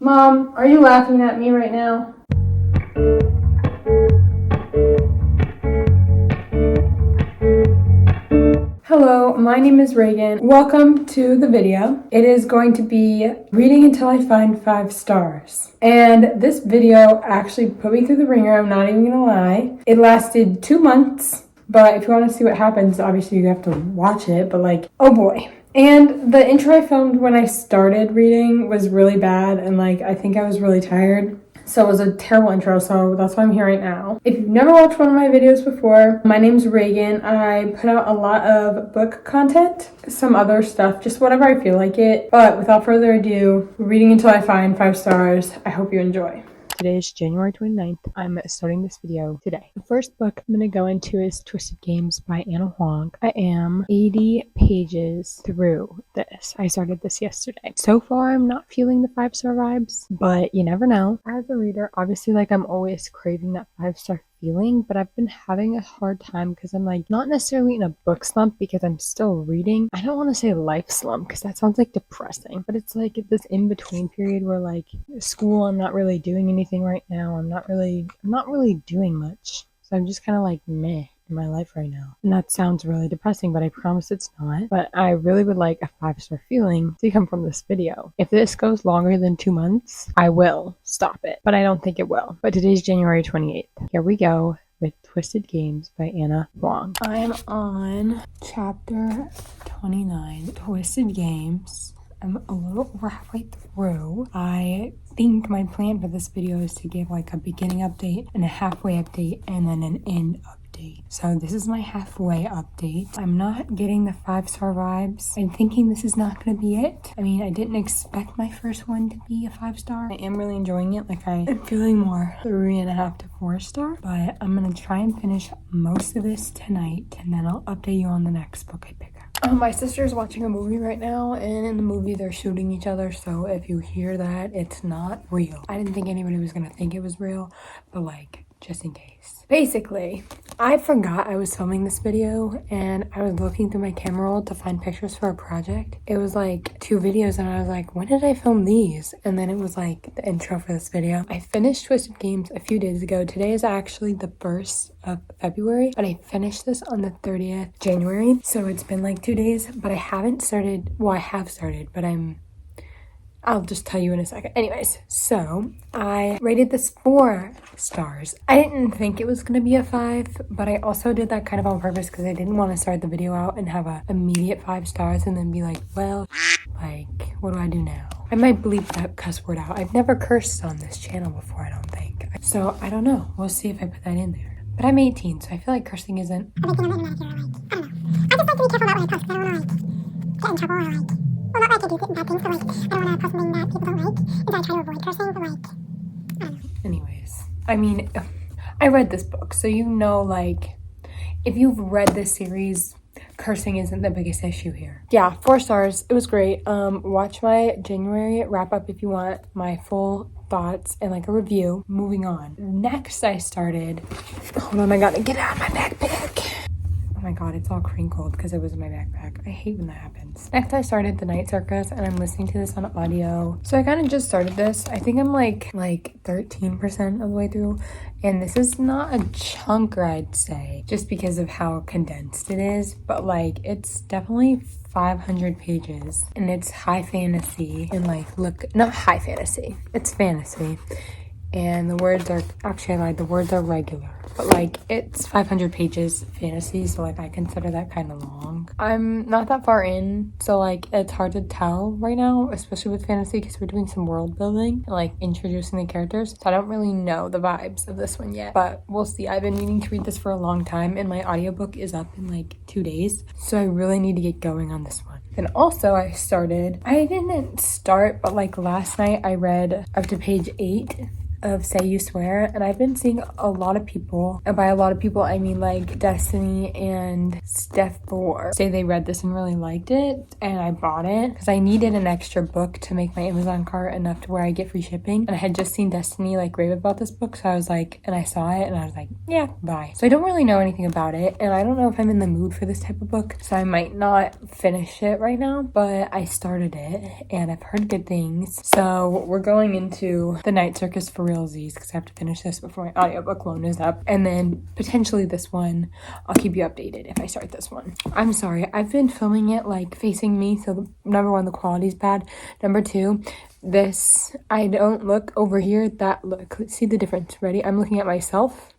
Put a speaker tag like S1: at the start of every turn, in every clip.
S1: Mom, are you laughing at me right now? Hello, my name is Reagan. Welcome to the video. It is going to be reading until I find 5 stars. And this video actually put me through the ringer, I'm not even gonna lie. It lasted 2 months, but if you want to see what happens, obviously you have to watch it, but like, oh boy. And the intro I filmed when I started reading was really bad, and like, I think I was really tired. So it was a terrible intro, so that's why I'm here right now. If you've never watched one of my videos before, my name's Reagan. I put out a lot of book content, some other stuff, just whatever I feel like it. But without further ado, reading until I find 5 stars. I hope you enjoy.
S2: Today is January 29th. I'm starting this video today. The first book I'm going to go into is Twisted Games by Ana Huang. I am 80 pages through this. I started this yesterday. So far, I'm not feeling the 5-star vibes, but you never know. As a reader, obviously, like, I'm always craving that 5-star feeling, but I've been having a hard time because I'm like not necessarily in a book slump because I'm still reading. I don't want to say life slump because that sounds like depressing, but it's like this in-between period where like school, I'm not really doing anything right now. I'm not really doing much. So I'm just kind of like meh in my life right now. And that sounds really depressing, but I promise it's not. But I really would like a 5-star feeling to come from this video. If this goes longer than 2 months, I will stop it, but I don't think it will. But today's January 28th. Here we go with Twisted Games by Ana Huang. I'm on chapter 29, Twisted Games. I'm a little over halfway through. I think my plan for this video is to give like a beginning update and a halfway update and then an end update. So this is my halfway update. I'm not getting the 5-star vibes. I'm thinking this is not going to be it. I mean, I didn't expect my first one to be a 5-star. I am really enjoying it. Like, I'm feeling more 3.5 to 4-star, but I'm going to try and finish most of this tonight, and then I'll update you on the next book I pick up. My sister's watching a movie right now, and in the movie they're shooting each other, so if you hear that, it's not real. I didn't think anybody was going to think it was real, but like, just in case. Basically, I forgot I was filming this video and I was looking through my camera roll to find pictures for a project. It was like 2 videos and I was like, when did I film these? And then it was like the intro for this video. I finished Twisted Games a few days ago. Today is actually the 1st of February, but I finished this on the 30th January. So it's been like 2 days, but I haven't started. Well, I have started, but I'll just tell you in a second. Anyways, so I rated this 4 stars. I didn't think it was gonna be a 5, but I also did that kind of on purpose because I didn't want to start the video out and have a immediate 5 stars and then be like, well, like, what do I do now? I might bleep that cuss word out. I've never cursed on this channel before, I don't think. So I don't know. We'll see if I put that in there. But I'm 18, so I feel like cursing isn't a big thing on the internet here. Like, I don't know. I just like to be careful about what I post. I don't want to like get in trouble or like. Well, not like I do bad things, but like, I don't want to post something that people don't like, and so I try to avoid cursing, but like, I don't know. Anyways, I mean, I read this book, so you know, like, if you've read this series, cursing isn't the biggest issue here. Yeah, 4 stars. It was great. Watch my January wrap up if you want my full thoughts and like a review. Moving on. Next, I started. Hold on, I gotta get out of my backpack. Oh my god, it's all crinkled because it was in my backpack. I hate when that happens. Next, I started The Night Circus and I'm listening to this on audio. So I kind of just started this. I think I'm like 13% of the way through. And this is not a chunker, I'd say, just because of how condensed it is. But like, it's definitely 500 pages and it's high fantasy and like, look, not high fantasy, it's fantasy. And the words are, actually I lied, the words are regular. But like, it's 500 pages fantasy, so like I consider that kind of long. I'm not that far in, so like it's hard to tell right now, especially with fantasy because we're doing some world building and like introducing the characters. So I don't really know the vibes of this one yet, but we'll see. I've been meaning to read this for a long time and my audiobook is up in like 2 days. So I really need to get going on this one. And also I didn't start, but like last night I read up to page 8
S1: of Say You Swear, and I've been seeing a lot of people, and by a lot of people I mean like Destiny and Steph 4, say they read this and really liked it, and I bought it because I needed an extra book to make my Amazon cart enough to where I get free shipping. And I had just seen Destiny like rave about this book, so I was like, and I saw it and I was like, yeah, bye. So I don't really know anything about it, and I don't know if I'm in the mood for this type of book, so I might not finish it right now, but I started it and I've heard good things. So we're going into The Night Circus for realsies because I have to finish this before my audiobook loan is up, and then potentially this one. I'll keep you updated if I start this one. I'm sorry, I've been filming it like facing me, so number one, the quality's bad. Number two, this, I don't look over here, that look, see the difference. Ready? I'm looking at myself,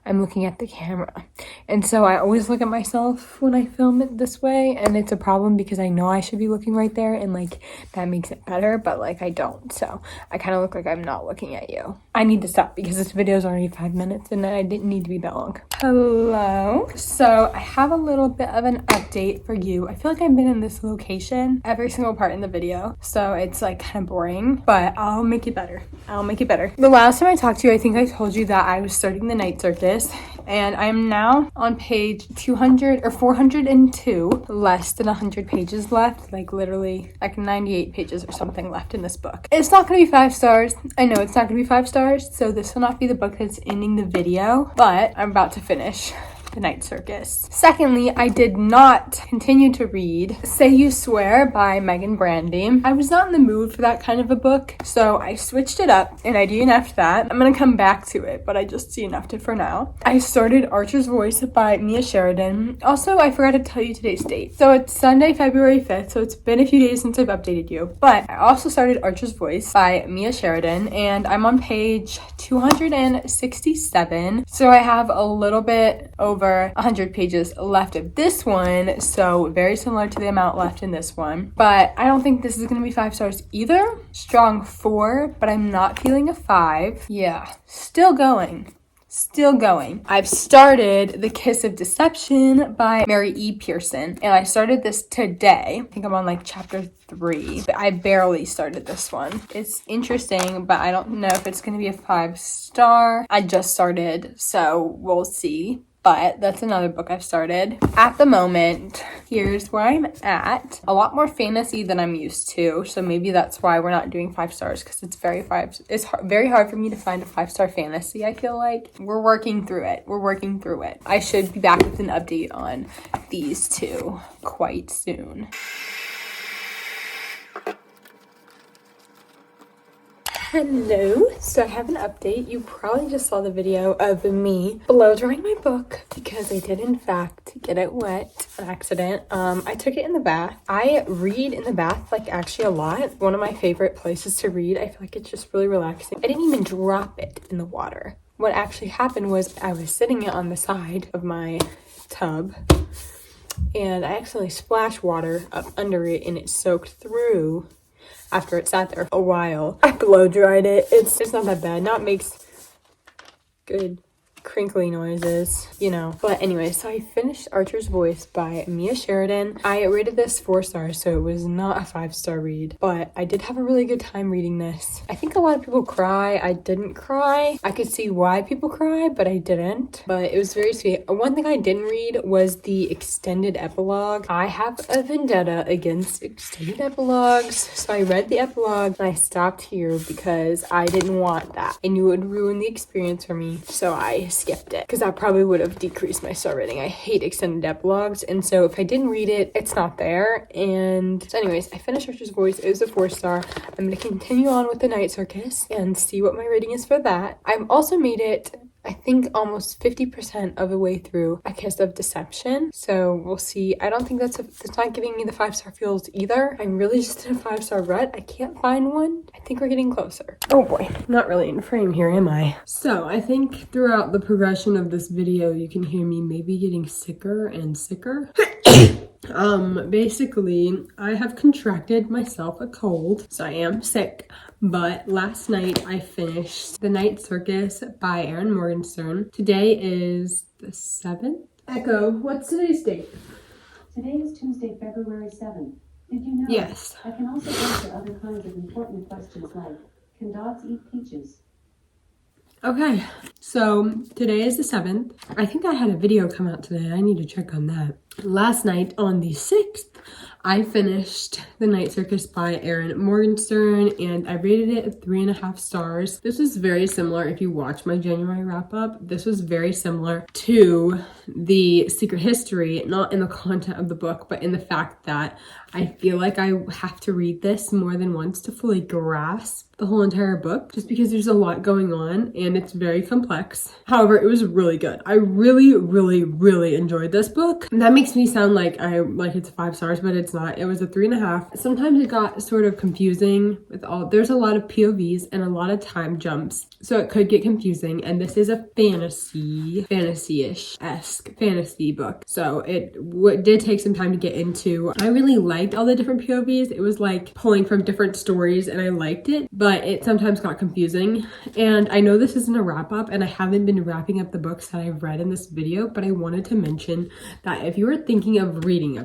S1: I'm looking at the camera, and so I always look at myself when I film it this way, and it's a problem because I know I should be looking right there, and like that makes it better, but like I don't, so I kind of look like I'm not looking at you. I need to stop because this video is already 5 minutes and I didn't need to be that long. Hello. So I have a little bit of an update for you. I feel like I've been in this location every single part in the video, so it's like kind of boring, but I'll make it better. I'll make it better. The last time I talked to you, I think I told you that I was starting The Night Circus, and I'm now on page 200 or 402, less than 100 pages left, like literally like 98 pages or something left in this book. It's not gonna be 5 stars. I know it's not gonna be 5 stars, so this will not be the book that's ending the video, but I'm about to finish The Night Circus. Secondly, I did not continue to read Say You Swear by Megan Brandy. I was not in the mood for that kind of a book, so I switched it up and I DNF'd that. I'm gonna come back to it, but I just DNF'd it for now. I started Archer's Voice by Mia Sheridan. Also, I forgot to tell you today's date. So it's Sunday, February 5th, so it's been a few days since I've updated you. But I also started Archer's Voice by Mia Sheridan, and I'm on page 267. So I have a little bit over 100 pages left of this one, so very similar to the amount left in this one, but I don't think this is going to be 5 stars either. Strong 4, but I'm not feeling a 5. Yeah, still going. I've started The Kiss of Deception by Mary E. Pearson, and I started this today. I think I'm on like chapter 3, but I barely started this one. It's interesting, but I don't know if it's going to be a 5 star. I just started, so we'll see. But that's another book I've started. At the moment, here's where I'm at. A lot more fantasy than I'm used to, so maybe that's why we're not doing 5 stars, because it's very hard for me to find a 5-star fantasy, I feel like. We're working through it. I should be back with an update on these two quite soon. Hello, so I have an update. You probably just saw the video of me blow drying my book because I did in fact get it wet, an accident. I took it in the bath. I read in the bath like actually a lot. One of my favorite places to read. I feel like it's just really relaxing. I didn't even drop it in the water. What actually happened was I was sitting it on the side of my tub and I accidentally splashed water up under it and it soaked through. After it sat there a while, I blow dried it. It's not that bad. Now it makes good crinkly noises, you know. But anyway, so I finished Archer's Voice by Mia Sheridan. I rated this 4 stars, so it was not a 5-star read, but I did have a really good time reading this. I think a lot of people cry. I didn't cry. I could see why people cry, but I didn't. But it was very sweet. One thing I didn't read was the extended epilogue. I have a vendetta against extended epilogues, so I read the epilogue and I stopped here because I didn't want that. I knew it would ruin the experience for me, so I skipped it because that probably would have decreased my star rating. I hate extended epilogues, and so if I didn't read it, it's not there. And so anyways, I finished Archer's Voice. It was a 4 star. I'm going to continue on with The Night Circus and see what my rating is for that. I've also made it, I think, almost 50% of the way through A Kiss of Deception, so we'll see. I don't think that's not giving me the 5-star feels either. I'm really just in a 5-star rut. I can't find one. I think we're getting closer. Oh boy, not really in frame here, am I? So I think throughout the progression of this video, you can hear me maybe getting sicker and sicker. Basically, I have contracted myself a cold, so I am sick. But last night I finished The Night Circus by Erin Morgenstern. Today is the 7th. Echo, what's today's date?
S3: Today is Tuesday, February 7th. Did you know?
S1: Yes.
S3: I can also answer other kinds of important questions like, can dogs eat peaches?
S1: Okay, so today is the 7th. I think I had a video come out today. I need to check on that. Last night on the 6th, I finished The Night Circus by Erin Morgenstern, and I rated it 3.5 stars. This was very similar, if you watch my January wrap up, this was very similar to The Secret History, not in the content of the book, but in the fact that I feel like I have to read this more than once to fully grasp the whole entire book, just because there's a lot going on and it's very complex. However, it was really good. I really enjoyed this book. That makes me sound like it's 5 stars, but it's not. It was a 3.5. Sometimes it got sort of confusing with there's a lot of POVs and a lot of time jumps, so it could get confusing. And this is a fantasy-ish-esque fantasy book, so it did take some time to get into. I really liked all the different POVs. It was like pulling from different stories, and I liked it, but it sometimes got confusing. And I know this isn't a wrap up, and I haven't been wrapping up the books that I've read in this video, but I wanted to mention that if you were thinking of reading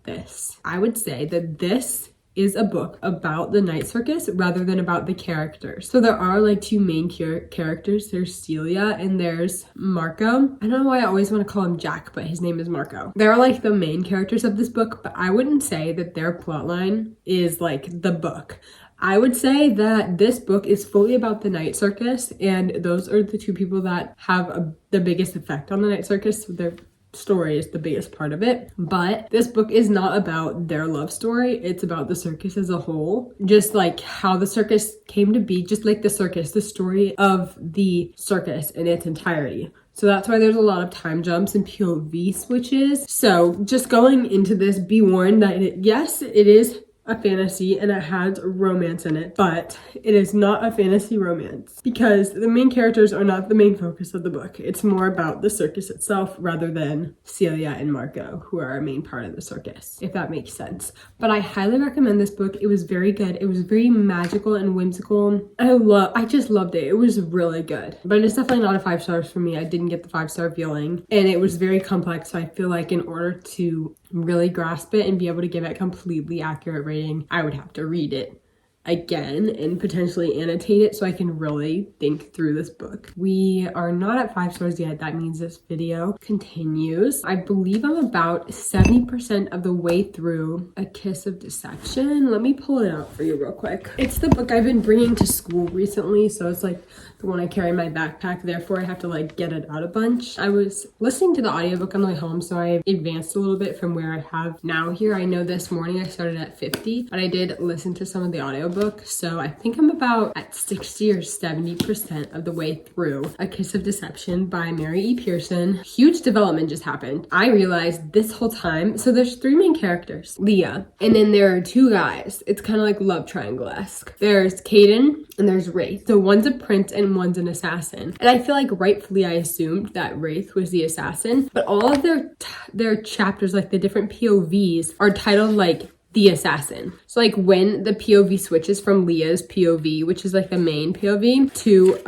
S1: this, I would say that this is a book about the Night Circus rather than about the characters. So there are like 2 main characters. There's Celia and there's Marco. I don't know why I always want to call him Jack, but his name is Marco. They're like the main characters of this book, but I wouldn't say that their plotline is like the book. I would say that this book is fully about the Night Circus, and those are the 2 people that have the biggest effect on the Night Circus. Their story is the biggest part of it, but this book is not about their love story. It's about the circus as a whole, just like how the circus came to be, just like the circus, the story of the circus in its entirety. So that's why there's a lot of time jumps and POV switches. So just going into this, be warned that yes, it is a fantasy and it has romance in it, but it is not a fantasy romance because the main characters are not the main focus of the book. It's more about the circus itself rather than Celia and Marco, who are a main part of the circus, if that makes sense. But I highly recommend this book. It was very good. It was very magical and whimsical. I just loved it. It was really good, but it's definitely not a 5 stars for me. I didn't get the 5-star feeling, and it was very complex. So I feel like in order to really grasp it and be able to give it completely accurate rating, I would have to read it again and potentially annotate it so I can really think through this book. We are not at 5 stars yet. That means this video continues. I believe I'm about 70% of the way through A Kiss of Deception. Let me pull it out for you real quick. It's the book I've been bringing to school recently, so it's like the one I carry in my backpack, therefore I have to like get it out a bunch. I was listening to the audiobook on the way home, so I advanced a little bit from where I have now here. I know this morning I started at 50, but I did listen to some of the audiobook, so I think I'm about at 60 or 70% of the way through A Kiss of Deception by Mary E. Pearson. Huge development just happened. I realized this whole time, so there's 3 main characters, Leah, and then there are 2 guys. It's kind of like love triangle-esque. There's Caden and there's Wraith. So one's a prince and one's an assassin. And I feel like rightfully I assumed that Wraith was the assassin, but all of their chapters, like the different POVs, are titled like the assassin. So like when the POV switches from Leah's POV, which is like the main POV, to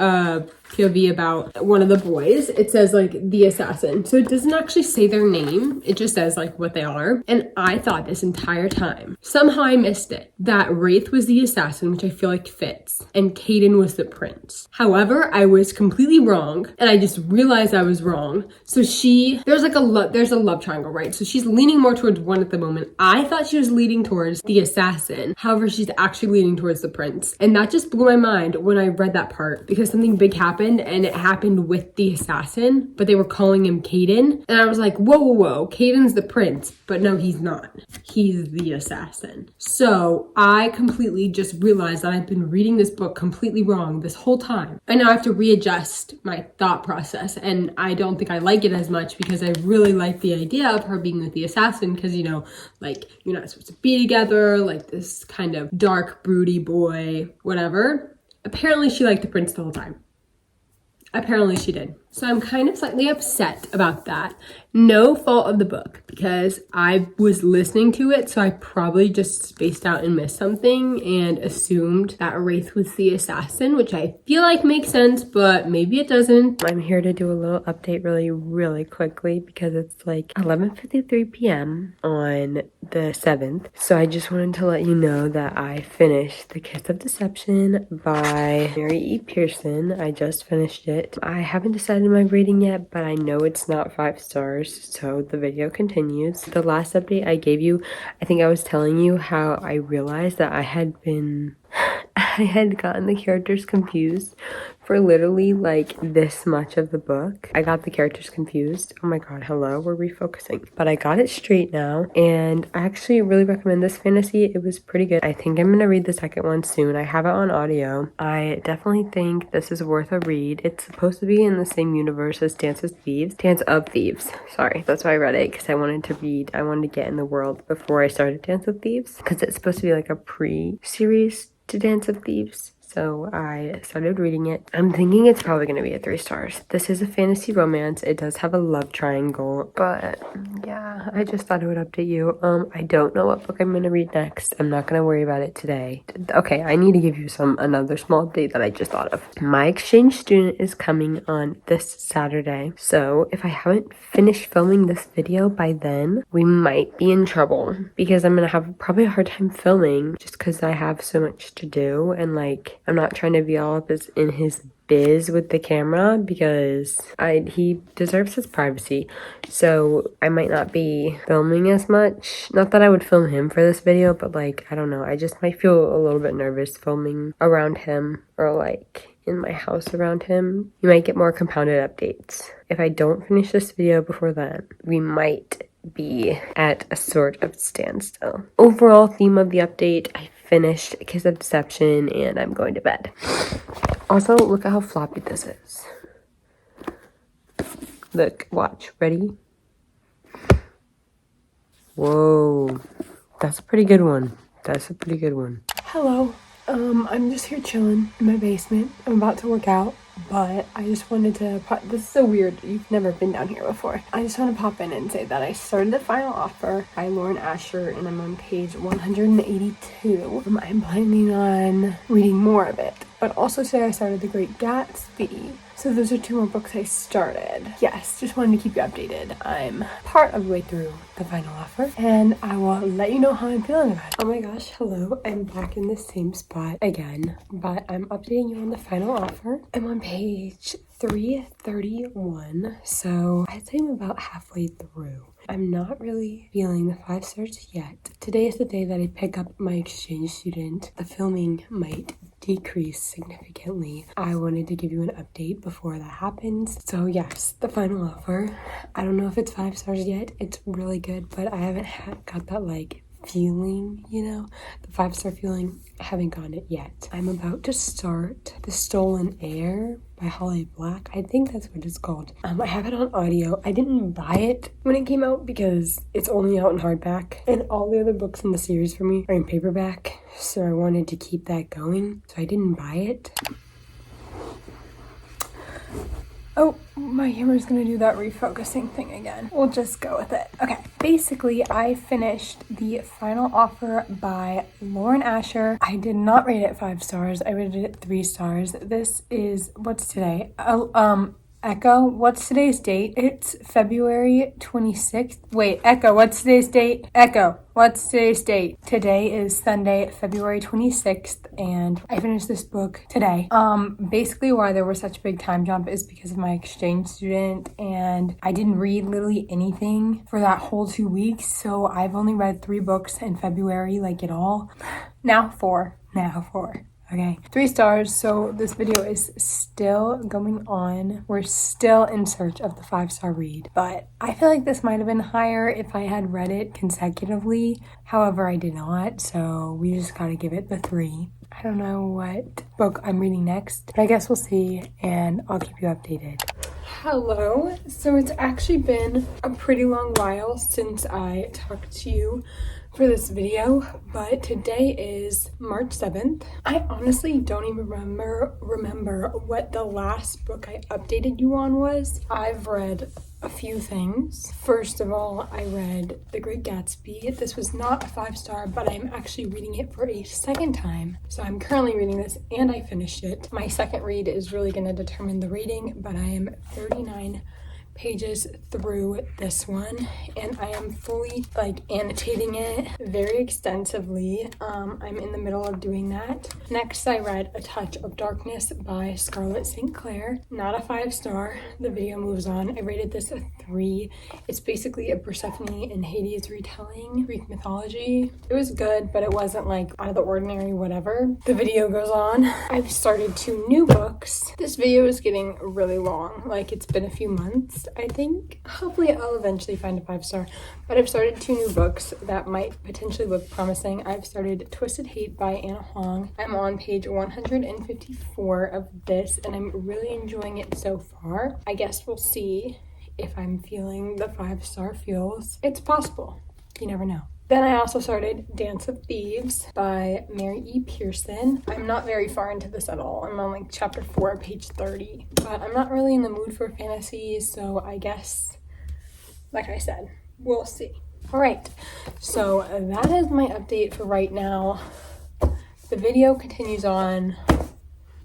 S1: POV about one of the boys, it says like the assassin. So it doesn't actually say their name. It just says like what they are. And I thought this entire time, somehow I missed it, that Wraith was the assassin, which I feel like fits, and Caden was the prince. However, I was completely wrong, and I just realized I was wrong. So there's a love triangle, right? So she's leaning more towards one at the moment. I thought she was leaning towards the assassin. However, she's actually leaning towards the prince. And that just blew my mind when I read that part, because something big happened, and it happened with the assassin, but they were calling him Caden. And I was like, whoa, Caden's the prince. But no, he's not. He's the assassin. So I completely just realized that I've been reading this book completely wrong this whole time. I now have to readjust my thought process, and I don't think I like it as much because I really like the idea of her being with the assassin, because, you know, like, you're not supposed to be together, like this kind of dark, broody boy, whatever. Apparently she liked the prince the whole time.
S4: Apparently she did. So I'm kind of slightly upset about that. No fault of the book because I was listening to it, so I probably just spaced out and missed something and assumed that Wraith was the assassin, which I feel like makes sense, but maybe it doesn't. I'm here to do a little update really quickly because it's like 11:53 p.m. on the 7th. So I just wanted to let you know that I finished The Kiss of Deception by Mary E. Pearson. I just finished it. I haven't decided my rating yet, but I know it's not 5 stars, so the video continues. The last update I gave you, I think I was telling you how I realized that I had gotten the characters confused for literally like this much of the book. I got the characters confused. Oh my god, hello, we're refocusing. But I got it straight now, and I actually really recommend this fantasy. It was pretty good. I think I'm gonna read the second one soon. I have it on audio. I definitely think this is worth a read. It's supposed to be in the same universe as Dance of Thieves. Sorry, that's why I read it, because I wanted to get in the world before I started Dance of Thieves, because it's supposed to be like a pre-series to Dance of Thieves. So I started reading it. I'm thinking it's probably going to be a 3 stars. This is a fantasy romance. It does have a love triangle, but yeah, I just thought I would update you. I don't know what book I'm going to read next. I'm not going to worry about it today. Okay, I need to give you another small update that I just thought of. My exchange student is coming on this Saturday. So if I haven't finished filming this video by then, we might be in trouble because I'm going to have probably a hard time filming just because I have so much to do, and like I'm not trying to be all up in his biz with the camera because he deserves his privacy. So I might not be filming as much. Not that I would film him for this video, but like, I don't know. I just might feel a little bit nervous filming around him or like in my house around him. You might get more compounded updates. If I don't finish this video before then, we might be at a sort of standstill. Overall theme of the update, I finished Kiss of Deception and I'm going to bed. Also, look at how floppy this is. Look, watch, ready? Whoa, that's a pretty good one.
S2: Hello. I'm just here chilling in my basement. I'm about to work out, but I just wanted to this is so weird. You've never been down here before. I just want to pop in and say that I started The Final Offer by Lauren Asher, and I'm on page 182. I'm planning on reading more of it, but also say I started The Great Gatsby. So those are 2 more books I started. Yes, just wanted to keep you updated. I'm part of the way through The Final Offer, and I will let you know how I'm feeling about it.
S1: Oh my gosh, hello. I'm back in the same spot again, but I'm updating you on The Final Offer. I'm on page 331, so I'd say I'm about halfway through. I'm not really feeling the 5 stars yet. Today is the day that I pick up my exchange student. The filming might decrease significantly. I wanted to give you an update before that happens. So yes, The Final Offer. I don't know if it's 5 stars yet. It's really good, but I haven't got that like feeling, you know, the 5-star feeling. I haven't gotten it yet. I'm about to start The Stolen Heir by Holly Black. I think that's what it's called. I have it on audio. I didn't buy it when it came out because it's only out in hardback, and all the other books in the series for me are in paperback, so I wanted to keep that going, so I didn't buy it.
S2: Oh, my camera's gonna do that refocusing thing again. We'll just go with it. Okay, basically, I finished The Final Offer by Lauren Asher. I did not rate it 5 stars. I rated it 3 stars. This is, what's today? Echo, what's today's date? It's February 26th. Wait, Echo, what's today's date? Echo, what's today's date? Today is Sunday, February 26th, and I finished this book today. Basically why there was such a big time jump is because of my exchange student, and I didn't read literally anything for that whole 2 weeks, so I've only read 3 books in February, like it all. Now 4. Okay, 3 stars. So this video is still going on. We're still in search of the 5-star read, but I feel like this might have been higher if I had read it consecutively. However, I did not, so we just gotta give it the 3. I don't know what book I'm reading next, but I guess we'll see, and I'll keep you updated.
S1: Hello. So it's actually been a pretty long while since I talked to you for this video, but today is March 7th. I honestly don't even remember what the last book I updated you on was. I've read a few things. First of all, I read The Great Gatsby. This was not a 5-star, but I'm actually reading it for a second time. So I'm currently reading this and I finished it. My second read is really going to determine the rating, but I am 39 pages through this one and I am fully annotating it very extensively. I'm in the middle of doing that. Next, I read A Touch of Darkness by Scarlett St. Clair. Not a 5-star. The video moves on. I rated this a 3. It's basically a Persephone and Hades retelling Greek mythology. It was good, but it wasn't out of the ordinary whatever. The video goes on. I've started 2 new books. This video is getting really long. It's been a few months, I think. Hopefully I'll eventually find a 5-star, but I've started 2 new books that might potentially look promising. I've started Twisted Hate by Anna Huang. I'm on page 154 of this and I'm really enjoying it so far. I guess we'll see if I'm feeling the 5-star feels. It's possible. You never know. Then I also started Dance of Thieves by Mary E. Pearson. I'm not very far into this at all. I'm on chapter 4, page 30. But I'm not really in the mood for fantasy, so I guess, like I said, we'll see. All right, so that is my update for right now. The video continues on.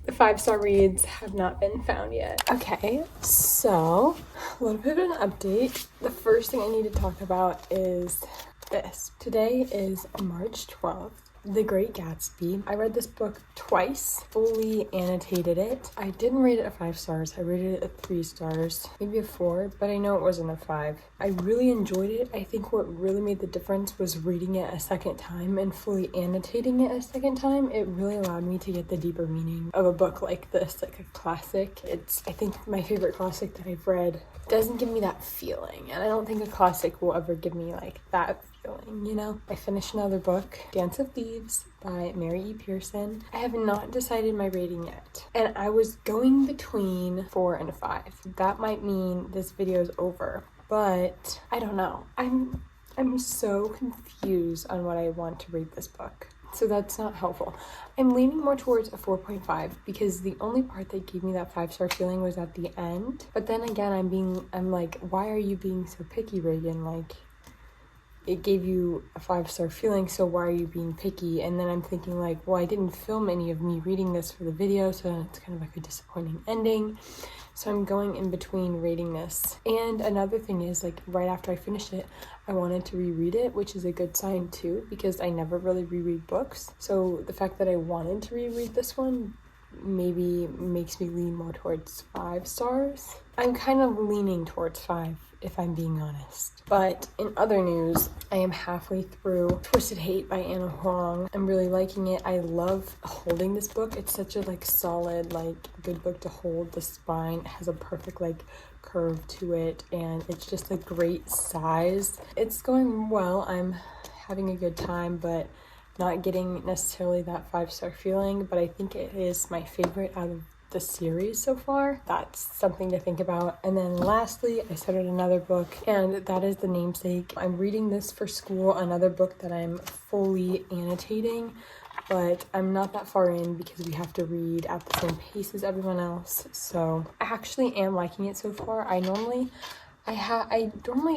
S1: The 5-star reads have not been found yet. Okay, so a little bit of an update. The first thing I need to talk about is this. Today is March 12th. The Great Gatsby. I read this book twice, fully annotated it. I didn't rate it a 5 stars. I rated it a 3 stars, maybe a 4, but I know it wasn't a 5. I really enjoyed it. I think what really made the difference was reading it a second time and fully annotating it a second time. It really allowed me to get the deeper meaning of a book like this, like a classic. It's, I think, my favorite classic that I've read. It doesn't give me that feeling, and I don't think a classic will ever give me that feeling, you know? I finished another book, Dance of Thieves by Mary E. Pearson. I have not decided my rating yet, and I was going between 4 and a 5. That might mean this video is over, but I don't know. I'm so confused on what I want to rate this book. So that's not helpful. I'm leaning more towards a 4.5 because the only part that gave me that 5-star feeling was at the end. But then again, I'm like, why are you being so picky, Reagan? It gave you a 5-star feeling, so why are you being picky? And then I'm thinking well, I didn't film any of me reading this for the video, so it's kind of a disappointing ending. So I'm going in between rating this. And another thing is, right after I finished it, I wanted to reread it, which is a good sign too, because I never really reread books. So the fact that I wanted to reread this one maybe makes me lean more towards 5 stars. I'm kind of leaning towards 5, if I'm being honest. But in other news, I am halfway through Twisted Hate by Anna Huang. I'm really liking it. I love holding this book. It's such a solid, good book to hold. The spine has a perfect curve to it, and it's just a great size. It's going well. I'm having a good time, but not getting necessarily that 5-star feeling, but I think it is my favorite out of the series so far. That's something to think about. And then lastly, I started another book, and that is The Namesake. I'm reading this for school, another book that I'm fully annotating, but I'm not that far in because we have to read at the same pace as everyone else. So I actually am liking it so far. I normally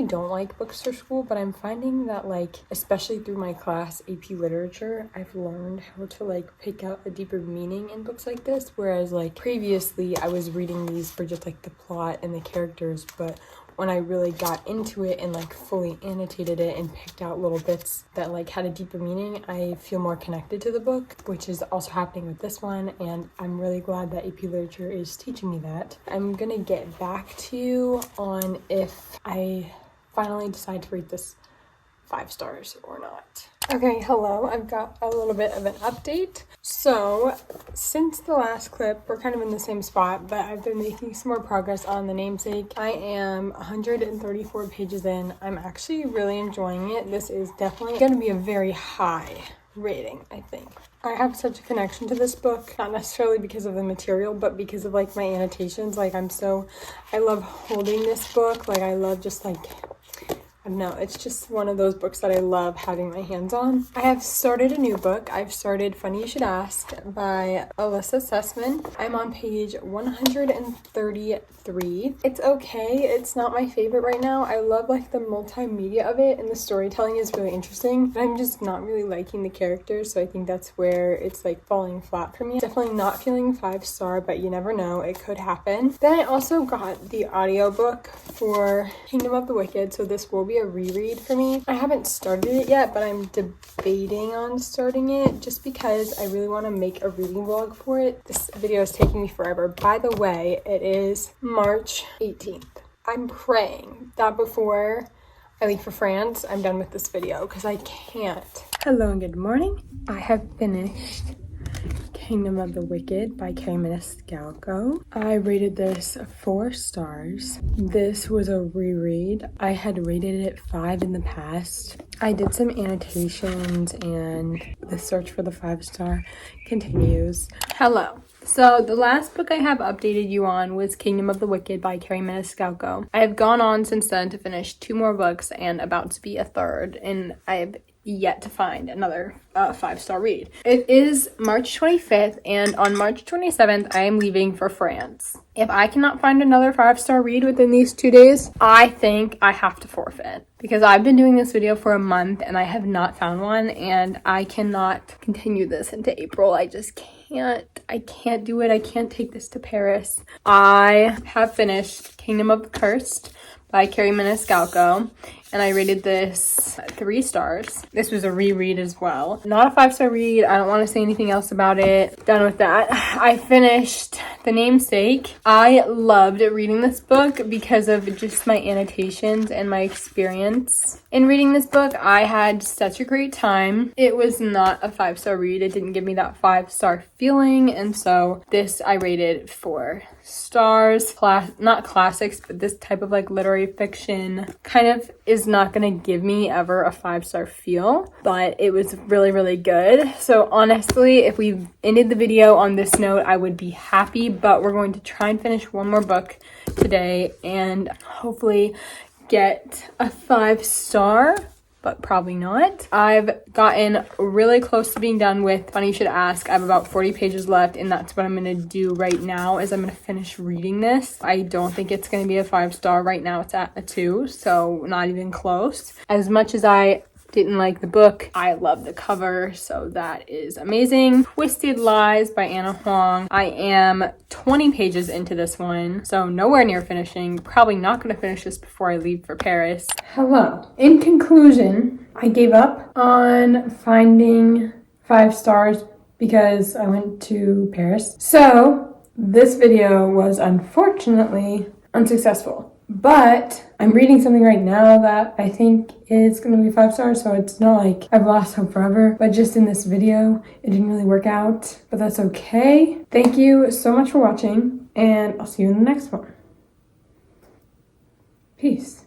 S1: don't like books for school, but I'm finding that especially through my class, AP Literature, I've learned how to pick out a deeper meaning in books like this, whereas previously I was reading these for just the plot and the characters, but when I really got into it and fully annotated it and picked out little bits that had a deeper meaning, I feel more connected to the book, which is also happening with this one, and I'm really glad that AP Literature is teaching me that. I'm gonna get back to you on if I finally decide to rate this 5 stars or not. Okay, hello, I've got a little bit of an update. So, since the last clip, we're kind of in the same spot, but I've been making some more progress on The Namesake. I am 134 pages in. I'm actually really enjoying it. This is definitely going to be a very high rating, I think. I have such a connection to this book, not necessarily because of the material, but because of my annotations. I love holding this book. I love just I don't know, it's just one of those books that I love having my hands on. I have started a new book. I've started Funny You Should Ask by Alyssa Sussman. I'm on page 133. It's okay. It's not my favorite right now. I love like the multimedia of it and the storytelling is really interesting, but I'm just not really liking the characters, so I think that's where it's like falling flat for me. Definitely not feeling 5-star, but you never know. It could happen. Then I also got the audiobook for Kingdom of the Wicked, so this will be a reread for me. I haven't started it yet, but I'm debating on starting it just because I really want to make a reading vlog for it. This video is taking me forever. By the way, it is March 18th. I'm praying that before I leave for France, I'm done with this video because I can't. Hello and good morning. I have finished Kingdom of the Wicked by Kerri Maniscalco. I rated this 4 stars. This was a reread. I had rated it 5 in the past. I did some annotations and the search for the 5-star continues. Hello. So the last book I have updated you on was Kingdom of the Wicked by Kerri Maniscalco. I have gone on since then to finish 2 more books and about to be a 3rd, and I've yet to find another 5-star read. It is March 25th, and on March 27th, I am leaving for France. If I cannot find another 5-star read within these 2 days, I think I have to forfeit. Because I've been doing this video for a month and I have not found one, and I cannot continue this into April. I just can't. I can't do it. I can't take this to Paris. I have finished Kingdom of the Cursed by Kerri Maniscalco, and I rated this 3 stars. This was a reread as well. Not a 5-star read. I don't want to say anything else about it. Done with that. I finished The Namesake. I loved reading this book because of just my annotations and my experience in reading this book. I had such a great time. It was not a 5-star read. It didn't give me that 5-star feeling, and so this I rated 4 stars. Not classics, but this type of like literary fiction kind of is not gonna give me ever a 5-star feel, but it was really, really good. So honestly, if we ended the video on this note, I would be happy, but we're going to try and finish one more book today and hopefully get a 5-star, but probably not. I've gotten really close to being done with Funny You Should Ask. I have about 40 pages left, and that's what I'm gonna do right now is I'm gonna finish reading this. I don't think it's gonna be a 5-star. Right now it's at a 2, so not even close. As much as I didn't like the book, I love the cover, so that is amazing. Twisted Lies by Ana Huang. I am 20 pages into this one, so nowhere near finishing. Probably not going to finish this before I leave for Paris. Hello. In conclusion, I gave up on finding 5 stars because I went to Paris. So this video was unfortunately unsuccessful. But I'm reading something right now that I think is going to be 5 stars, so it's not like I've lost hope forever. But just in this video, it didn't really work out, but that's okay. Thank you so much for watching, and I'll see you in the next one. Peace.